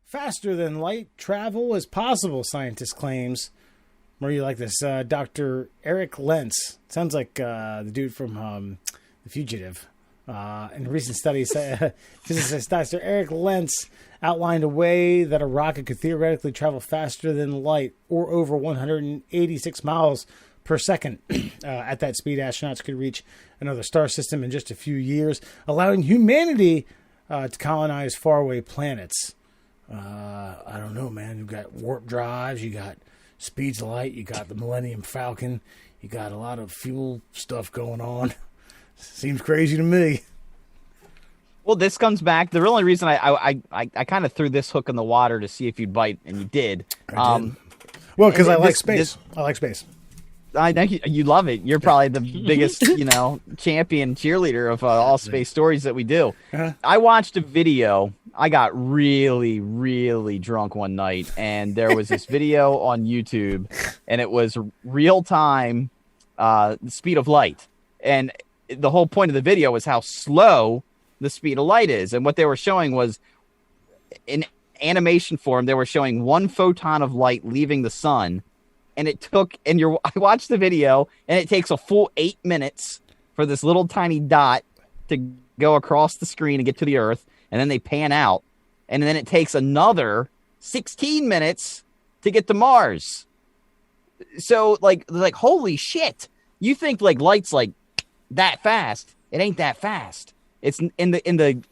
Faster than light travel is possible, scientist claims. Where you like this? Dr. Eric Lentz. Sounds like the dude from The Fugitive. In a recent study, physicist Dr. Eric Lentz outlined a way that a rocket could theoretically travel faster than light, or over 186 miles per second. At that speed, astronauts could reach another star system in just a few years, allowing humanity to colonize faraway planets. I don't know, man. You've got warp drives, you got speeds of light, you got the Millennium Falcon, you got a lot of fuel stuff going on. Seems crazy to me. Well, this comes back. The only reason I kind of threw this hook in the water to see if you'd bite, and you did. I did. Well, because I like space. I like space. I know you love it. You're probably the biggest, champion cheerleader of all space stories that we do. Uh-huh. I watched a video. I got really, really drunk one night, and there was this video on YouTube, and it was real time, the speed of light. And the whole point of the video was how slow the speed of light is. And what they were showing was, in animation form, they were showing one photon of light leaving the sun. And I watched the video, and it takes a full 8 minutes for this little tiny dot to go across the screen and get to the Earth. And then they pan out. And then it takes another 16 minutes to get to Mars. So, like, holy shit. You think, like, light's, like, that fast. It ain't that fast. It's in the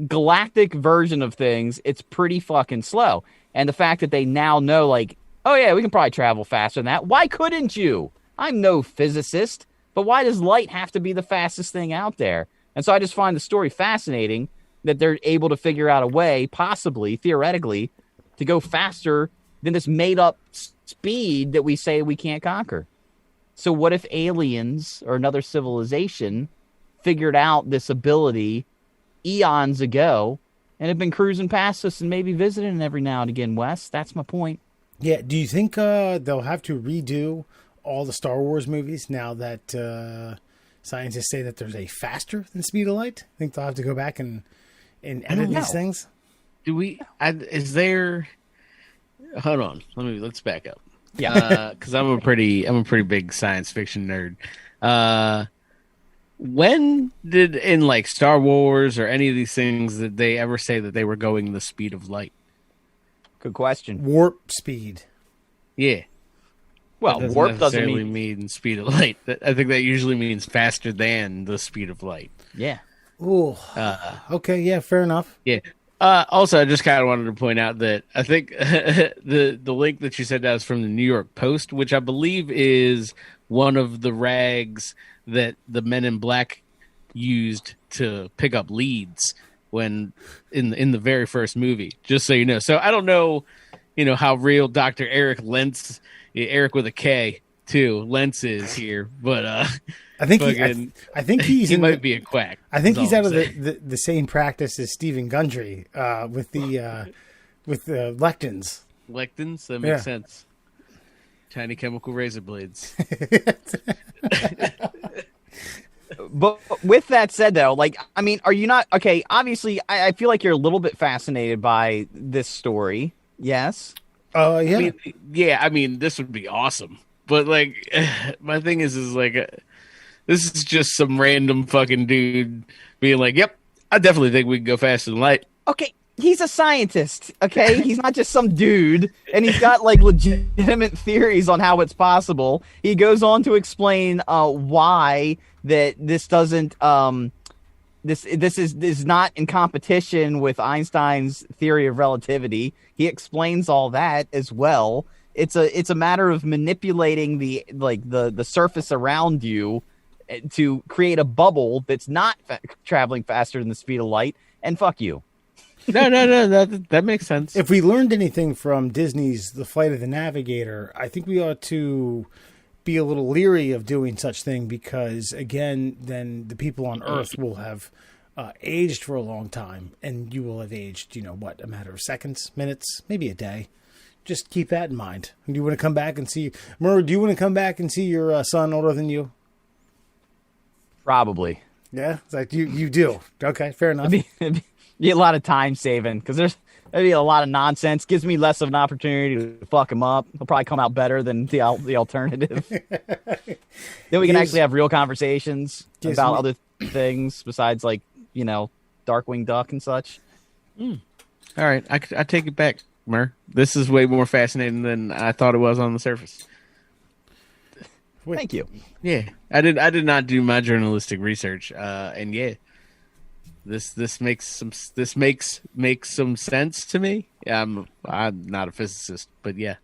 galactic version of things, it's pretty fucking slow. And the fact that they now know, like, oh, yeah, we can probably travel faster than that. Why couldn't you? I'm no physicist, but why does light have to be the fastest thing out there? And so I just find the story fascinating that they're able to figure out a way, possibly, theoretically, to go faster than this made-up speed that we say we can't conquer. So what if aliens or another civilization figured out this ability eons ago and have been cruising past us and maybe visiting every now and again, Wes? That's my point. Yeah, do you think they'll have to redo all the Star Wars movies now that scientists say that there's a faster than speed of light? I think they'll have to go back and edit these things? Do we? Is there? Hold on. Let's back up. Yeah, because I'm a pretty big science fiction nerd. When did in like Star Wars or any of these things did they ever say that they were going the speed of light? good question. Warp speed. Yeah. Well, warp doesn't mean speed of light. I think that usually means faster than the speed of light. Yeah. Ooh. Okay. Yeah. Fair enough. Yeah. Also, I just kind of wanted to point out that I think the link that you sent out is from the New York Post, which I believe is one of the rags that the Men in Black used to pick up leads when in the very first movie. Just so you know. So I don't know, how real Dr. Eric Lentz, Eric with a K too, Lentz is here, but I think I think he might be a quack. I think he's out of the same practice as Stephen Gundry with the lectins. Lectins, that makes sense. Tiny chemical razor blades. But with that said, though, are you not okay? Obviously, I feel like you're a little bit fascinated by this story. Yes. Yeah. I mean, this would be awesome. But my thing is this is just some random fucking dude being like, "Yep, I definitely think we can go faster than light." Okay, he's a scientist. Okay, he's not just some dude, and he's got legitimate theories on how it's possible. He goes on to explain why that this doesn't this is not in competition with Einstein's theory of relativity. He explains all that as well. It's a matter of manipulating the surface around you to create a bubble that's not traveling faster than the speed of light. And fuck you. No, that makes sense. If we learned anything from Disney's The Flight of the Navigator, I think we ought to be a little leery of doing such thing because, again, then the people on Earth will have aged for a long time, and you will have aged, a matter of seconds, minutes, maybe a day. Just keep that in mind. Do you want to come back and see... Murray, do you want to come back and see your son older than you? Probably. Yeah? It's like you do. Okay, fair enough. It'd be a lot of time saving, because there's Maybe a lot of nonsense. Gives me less of an opportunity to fuck him up. He'll probably come out better than the alternative. Then we can actually have real conversations about other things besides, like, you know, Darkwing Duck and such. All right, I take it back, Mur. This is way more fascinating than I thought it was on the surface. Thank you. Yeah, I did not do my journalistic research, and yeah, this makes some sense to me. I'm not a physicist, but yeah.